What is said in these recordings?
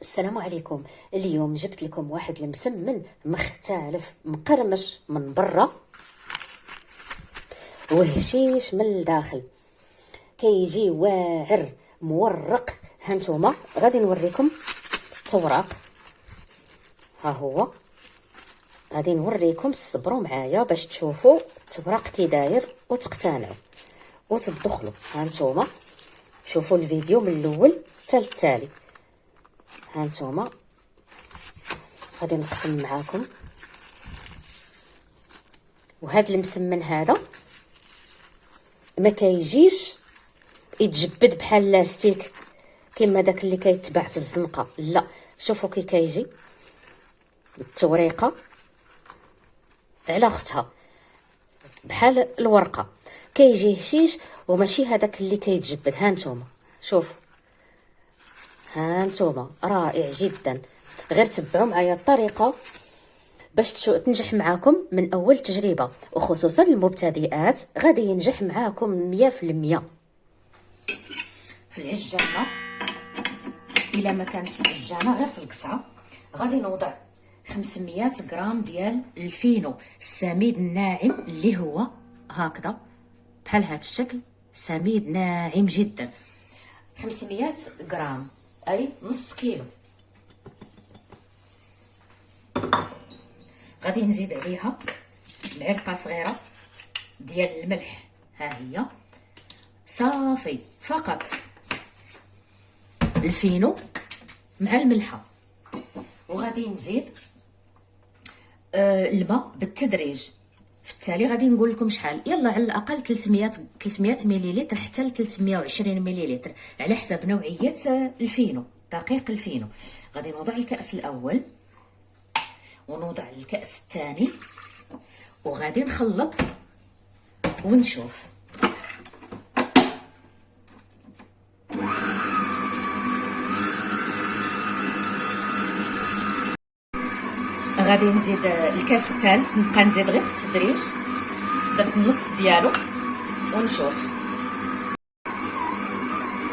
السلام عليكم. اليوم جبت لكم واحد المسمن مختلف مقرمش من برا وهشيش من الداخل، كيجي واعر مورق. هانتوما غادي نوريكم التوراق، ها هو غادي نوريكم. صبروا معايا باش تشوفوا التوراق كي داير وتقتنعوا وتدخلوا. هانتوما شوفوا الفيديو من الاول حتى للتالي. هانتوما غادي نقسم معاكم. وهذا المسمن هذا ما كيجيش يتجبد بحال لاستيك كما داك اللي كيتباع في الزنقه، لا. شوفوا كي كيجي التوريقه على اختها بحال الورقه، كيجي هشيش وماشي هذاك اللي كيتجبد. هانتوما شوفوا، هانتوما رائع جدا. غير تبعوا معايا الطريقه باش تنجح معاكم من اول تجربه، وخصوصا المبتدئات غادي ينجح معاكم 100%. في العجانه، الا ما كانش العجانه غير في القصعه، غادي نوضع 500 غرام ديال الفينو السميد الناعم اللي هو هكذا بحال هذا الشكل، سميد ناعم جدا. 500 غرام اي نص كيلو. غادي نزيد عليها معلقه صغيره ديال الملح، ها هي صافي، فقط الفينو مع الملحه. وغادي نزيد الماء بالتدريج. في التالي غادي نقول لكم شحال، يلا على الاقل 300 مليلتر حتى ل 320 مليلتر على حسب نوعيه الفينو، دقيق الفينو. غادي نوضع الكاس الاول ونوضع الكاس الثاني وغادي نخلط ونشوف. غادي نزيد الكاس الثالث، نبقى نزيد غير بالتدريج، درت النص ديالو ونشوف.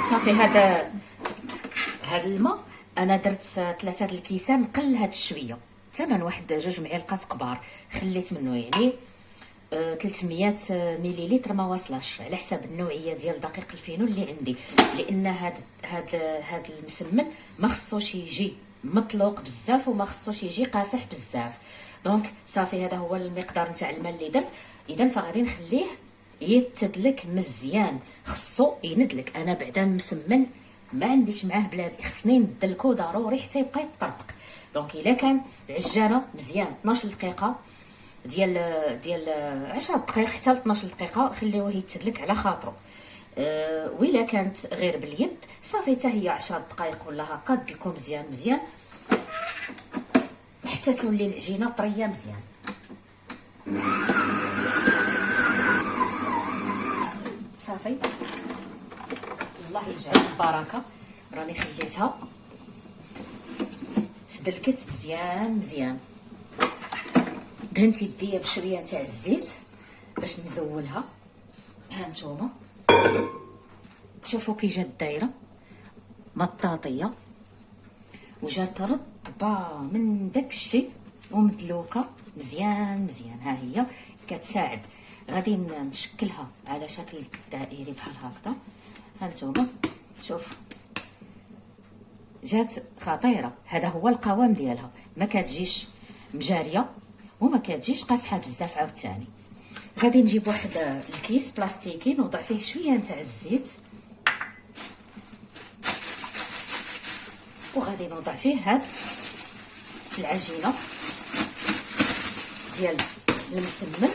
صافي هذا الماء انا درت 3 الكيسان، نقل هاد شويه، ثمن واحد 2 معالق كبار خليت منه، يعني 300 مليلتر ما وصلش، على حسب النوعيه ديال دقيق الفينو اللي عندي، لان هاد المسمن ما خصوش يجي مطلوق بزاف وما خصوش يجي قاصح بزاف. دونك صافي هذا هو المقدار نتاع الماء اللي درت. اذا فغادي نخليه يتدلك مزيان، خصو يندلك. انا بعدا المسمن ما عنديش معاه بلادي، خصني ندلكو ضروري حتى يبقى يطرطق. دونك الا كان العجانه مزيان 12 دقيقه ديال 10 دقائق حتى ل 12 دقيقه خليوه يتدلك على خاطرو. وإلا كانت غير باليد صافي حتى هي 10 دقائق ولا هكا، دلكو مزيان حتى تولي العجينه طريه مزيان. صافي الله يجعل البركه. راني خليتها تدلكت مزيان. دهنت يديا بشويه تاع الزيت باش نزولها. هانتوما شوفوا كي جات دايره مطاطيه وجات رطبه من داكشي ومدلوكه مزيان. ها هي كتساعد. غادي نشكلها على شكل دائري بحال هكذا. هانتوما شوف جات خطيره. هذا هو القوام ديالها، ما كتجيش مجاريه وما كتجيش قاصحه بزاف. عاوتاني غادي نجيب واحد الكيس بلاستيكي نوضع فيه شويه نتاع الزيت، وغادي نوضع فيه هاد العجينه ديال المسمن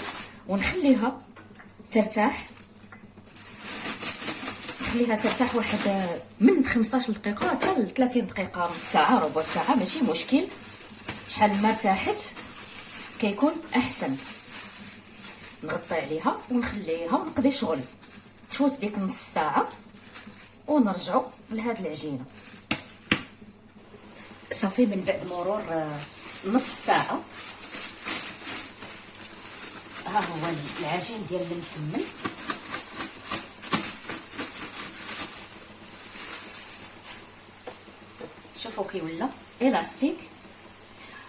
ونخليها ترتاح. نخليها ترتاح واحد من 15 دقيقه حتى ل 30 دقيقه، نص ساعه ربع ساعه ماشي مشكل. شحال ما ارتاحت كيكون احسن. نغطي عليها ونخليها ونقضي شغل. تفوت ديك نص ساعه ونرجعوا لهاد العجينه. صافي من بعد مرور نص ساعه ها هو العجين ديال المسمن. شوفوا كي ولا الاستيك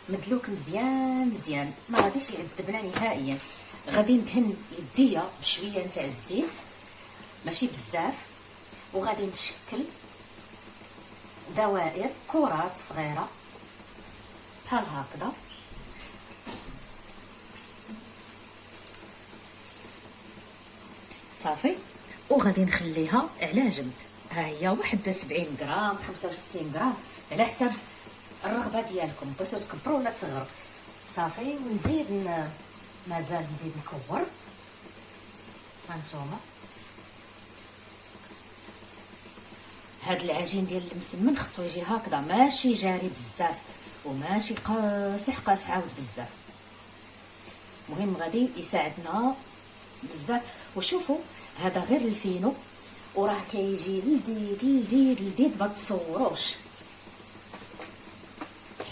مدلوك مزيان مزيان، ما غاديش يعذبنا نهائيا. غادي ندهن يديا بشويه نتاع الزيت ماشي بزاف، وغادي نشكل دوائر كرات صغيره بحال هكذا. صافي، وغادي نخليها على جنب. ها هي واحد 70 غرام 65 غرام على حساب الرغبه ديالكم، بغيتو تكبروا ولا تصغروا. صافي، ونزيد مازال نزيد نكور. هانتوما هاد العجين ديال المسمن خصو يجي هكذا، ماشي جاري بزاف وماشي قاصح عاود بزاف. المهم غادي يساعدنا بزاف. وشوفوا هذا غير الفينو، وراه كيجي لذيذ لذيذ لذيذ ما تصوروش،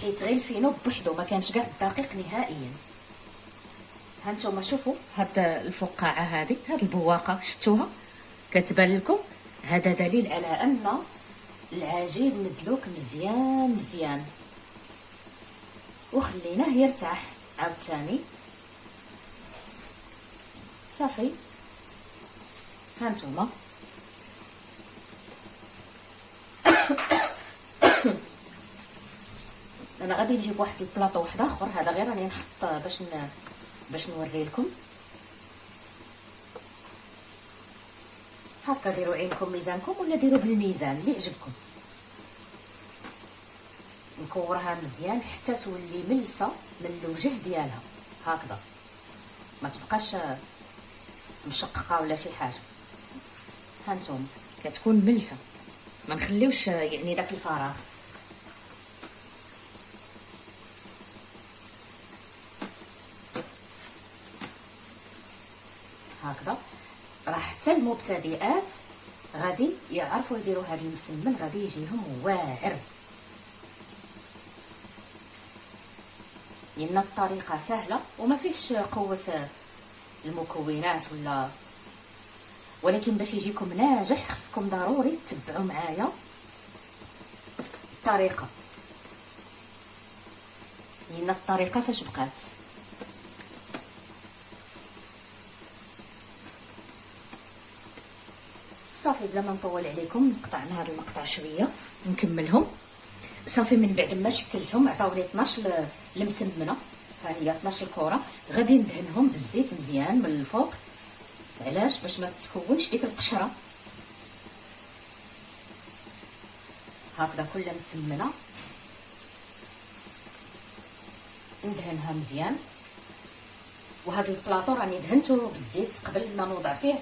حيت غير الفينو بوحدو ما كانش كاع دقيق نهائيا. هانتوما شوفوا هاد الفقاعه هذه، هاد البواقه شفتوها كتبان لكم، هذا دليل على ان العجين مدلوك مزيان مزيان. وخليناه يرتاح عاوتاني. صافي، هانتوما انا غادي نجيب واحد البلاطو واحد اخر، هذا غير راني نحط باش نوري لكم. هكا ديروا عينكم ميزانكم، ولا ديروا بالميزان اللي يعجبكم. نكورها مزيان حتى تولي ملسه من الوجه ديالها هكذا، ما تبقاش مشققه ولا شي حاجه. هانتوما كتكون ملسه، ما نخليوش يعني داك الفراغ. هكذا راه حتى المبتدئات غادي يعرفوا يديروا هذا المسمن، غادي يجيهم واعر. لان الطريقه سهله وما فيش قوه المكونات ولكن باش يجيكم ناجح خصكم ضروري تتبعوا معايا الطريقه. لان الطريقه فاش بقات. صافي، بلا ما نطول عليكم نقطع من هذا المقطع شويه نكملهم. صافي، من بعد ما شكلتهم عطاوني 12 المسمنه، ها هي 12 الكره. غادي ندهنهم بالزيت مزيان من الفوق. علاش؟ باش ما تكونش ديك القشره. هكذا كل مسمنه ندهنها مزيان. وهذا البلاطو راني دهنته بالزيت قبل ما نوضع فيه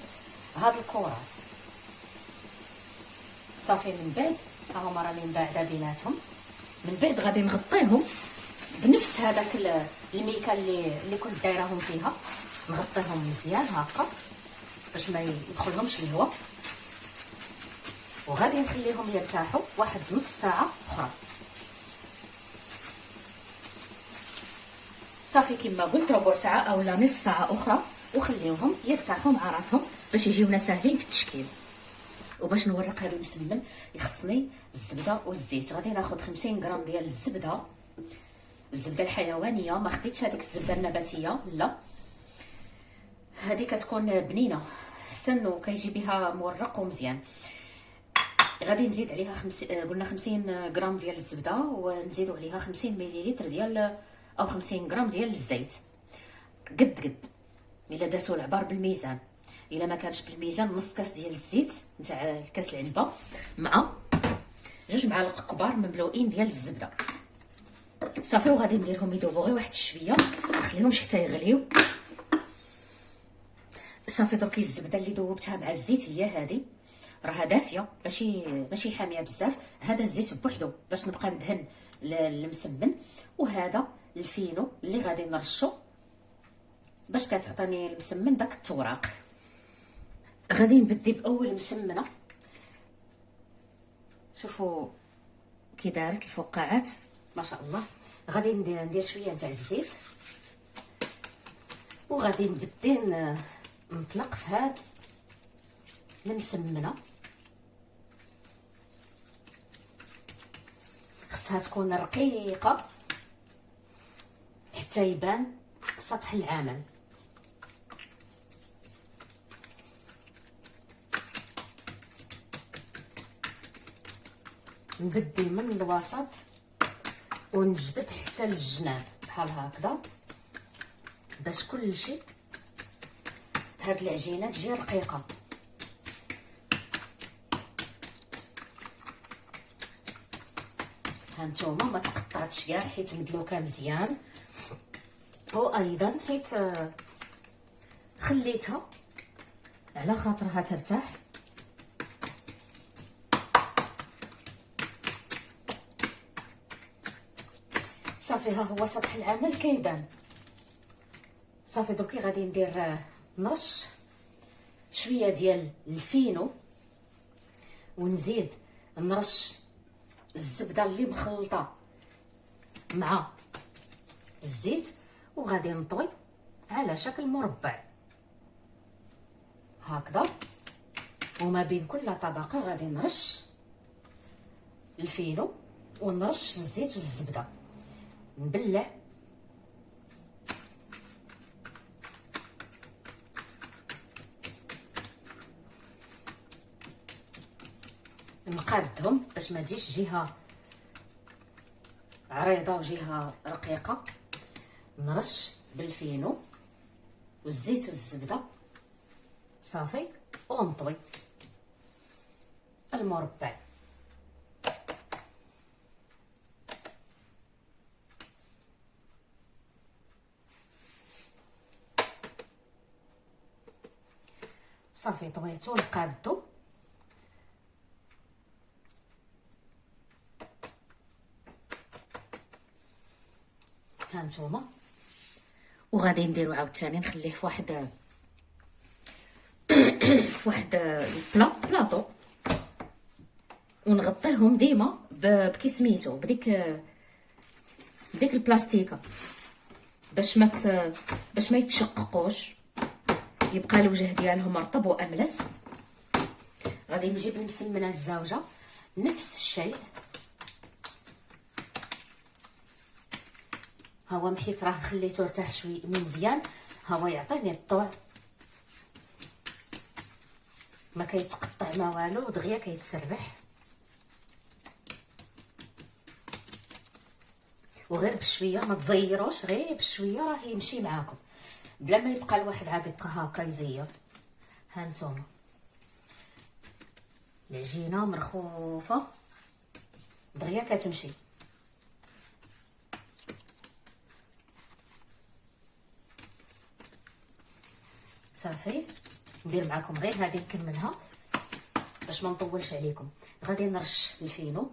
هاد الكرات. صافي، من بعد ها هما راني مباعده بيناتهم. من بعد غادي نغطيهم بنفس هذاك الميكا اللي كنت دايراهم فيها، نغطيهم مزيان هكا باش ما يدخلهمش الهواء. وغادي نخليهم يرتاحوا واحد نص ساعه اخرى. صافي، كما قلت ربع ساعه او لا نصف ساعه اخرى، وخليوهم يرتاحوا مع راسهم باش يجيونا ساهلين في التشكيل. وباش نورق هذا المسمن يخصني الزبده والزيت. غادي ناخذ 50 غرام ديال الزبده الحيوانيه، ما خديتش هذيك الزبده النباتيه، لا هذه كتكون بنينه احسن وكيجي بها مورق ومزيان. غادي نزيد عليها قلنا 50 غرام ديال الزبده، ونزيدو عليها 50 مليلتر ديال او 50 غرام ديال الزيت. قد الا درتو العبار بالميزان، الا ما كانش بالميزان نص كاس ديال الزيت نتاع الكاس العنبه مع 2 معالق كبار مملوئين ديال الزبده. صافي، وغادي نديرهم يذوبوا غير واحد شويه، نخليهمش حتى يغليو. صافي، درك الزبده اللي ذوبتها مع الزيت هي هذه، راها دافيه ماشي حاميه بزاف. هذا الزيت بوحدو باش نبقى ندهن المسمن، وهذا الفينو اللي غادي نرشو باش كتعطيني المسمن داك التوراق. غادي نبدي باول مسمنه. شوفوا كي دارت الفقاعات ما شاء الله. غادي ندير شويه نتاع الزيت، وغادي نبدي نطلق في هاد المسمنه. خصها تكون رقيقه حتى يبان سطح العمل. نبدي من الوسط ونجبد حتى للجناب بحال هكذا باش كلشي هاد العجينه تجي رقيقه. هانتوما ما تقطعتش كاع حيت مدلوكه مزيان، وايضا حيت خليتها على خاطرها ترتاح. صافي ها هو سطح العمل كيبان. صافي دركي غادي ندير نرش شويه ديال الفينو ونزيد نرش الزبده اللي مخلطه مع الزيت، وغادي نطوي على شكل مربع هكذا، وما بين كل طبقه غادي نرش الفينو ونرش الزيت والزبده، نبلع نقادهم باش ما تجيش جهه عريضه وجهه رقيقه. نرش بالفينو والزيت والزبده صافي، ونطوي المربع. صافي طويتو نقادو. هانتوما وغادي نديرو عاوتاني نخليه في واحد في واحد بلاطو، ونغطيهم ديما بكي سميتو بديك البلاستيكه باش ما يتشققوش، يبقى الوجه ديالهم رطب واملس. غادي نجيب المسمنه الزاوجه نفس الشيء، ها هو محيت راه خليته ارتاح شوي مزيان، ها هو يعطيني الطوع، ما كيتقطع ما والو، دغيا كيتسرح. وغير بشويه ما تزيروش، غير بشويه راه يمشي معاكم بلا ما يبقى الواحد عاد يبقى هكا يزير. هانتوما العجينه مرخوفه دغيا كتمشي. صافي ندير معكم غير هذه نكملها باش ما نطولش عليكم. غادي نرش الفينو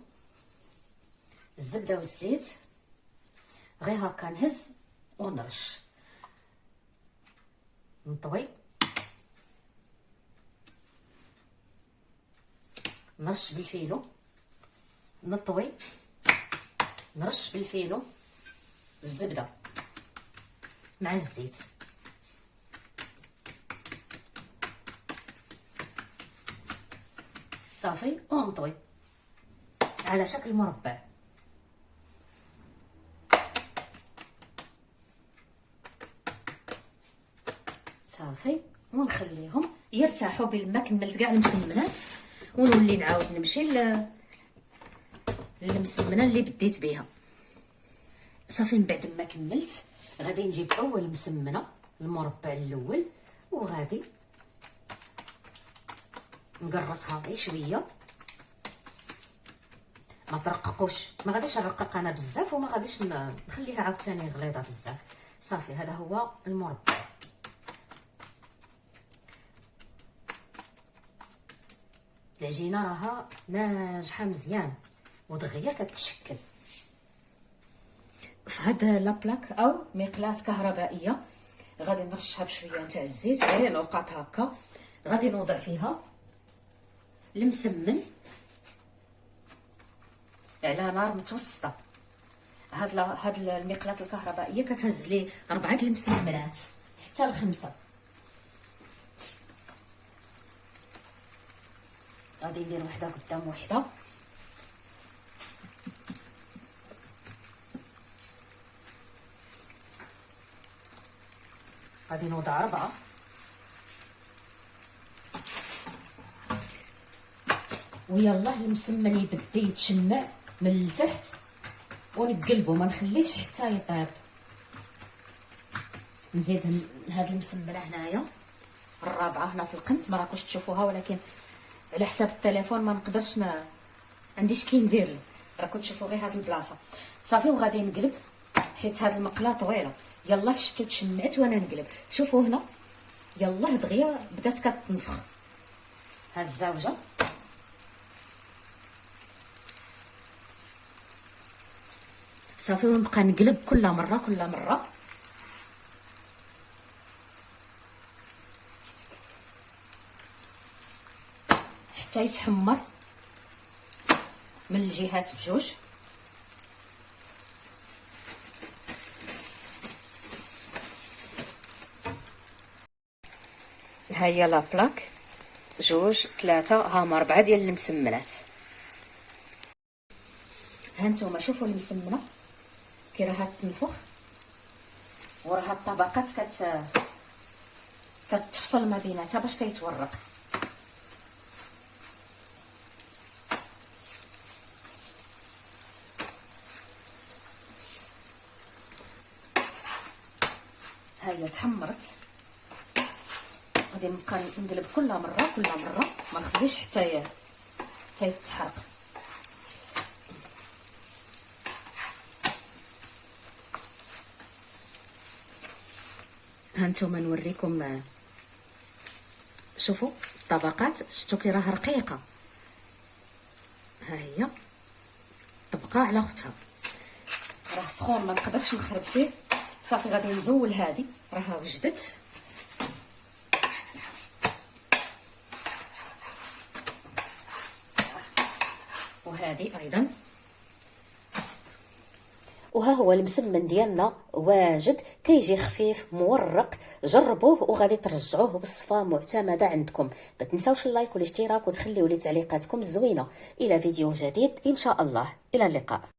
الزبده والزيت غير هكا، نهز ونرش، نطوي نرش بالفينو، نطوي نرش بالفينو الزبده مع الزيت. صافي ونطوي على شكل مربع. صافي ونخليهم يرتاحوا بما كملت كاع المسمنات، ونولي نعاود نمشي للمسمنه اللي بديت بها. صافي من بعد ما كملت غادي نجيب اول مسمنه المربع الاول، وغادي نقرصها غير شويه، ما ترققوش، ما غاديش نرقق انا بزاف وما غاديش نخليها عاوتاني غليظه بزاف. صافي هذا هو المربع. العجينه راها ناجحه مزيان ودغيا كتشكل. في هاد لابلاك او مقلاة كهربائيه غادي نرشها بشويه تاع الزيت، غير نقاط هكا، غادي نوضع فيها المسمن على نار متوسطه. هاد المقلاة الكهربائيه كتهز لي 4 المسمنات حتى ل5. غادي ندير وحده قدام وحده. غادي نوضع 4. ويلا المسمن يبدا يتشمع من التحت ونقلبو، ما نخليش حتى يطيب. نزيد هاد المسمنه هنايا الرابعه هنا في القنت، ما راكوش تشوفوها ولكن على حساب التليفون ما نقدرش، ما عنديش كي ندير، راكم تشوفوا غير هاد البلاصه صافي. وغادي نقلب حيت هاد المقله طويله. يلا شفتوا تشمعت وانا نقلب، شوفوا هنا يلا دغيا بدات كتنفخ ها الزوجه. صافي ونبقى نقلب كل مره حتى يتحمر من الجهات بجوج. ها هي لا بلاك، 2 3 هما 4 ديال المسمنات. ها نتوما شوفوا المسمنه كي راها تنفخ وراها الطبقات كتفصل ما بيناتها باش كيتورق. ها هي تحمرت. غادي نبقى نقلب كل مره ما نخليش حتى يتحرق. هانتوما نوريكم، شوفوا الطبقات، شفتوا كي راها رقيقه. ها هي تبقى على اختها، راه سخون ما نقدرش نخرب فيه. صافي غادي نزول هذه راها وجدت. وهذه ايضا. وها هو المسمن ديالنا واجد، كيجي خفيف مورق. جربوه وغادي ترجعوه بصفه معتمده عندكم. ما تنساوش اللايك والاشتراك وتخليوا لي تعليقاتكم الزوينه. الى فيديو جديد ان شاء الله، الى اللقاء.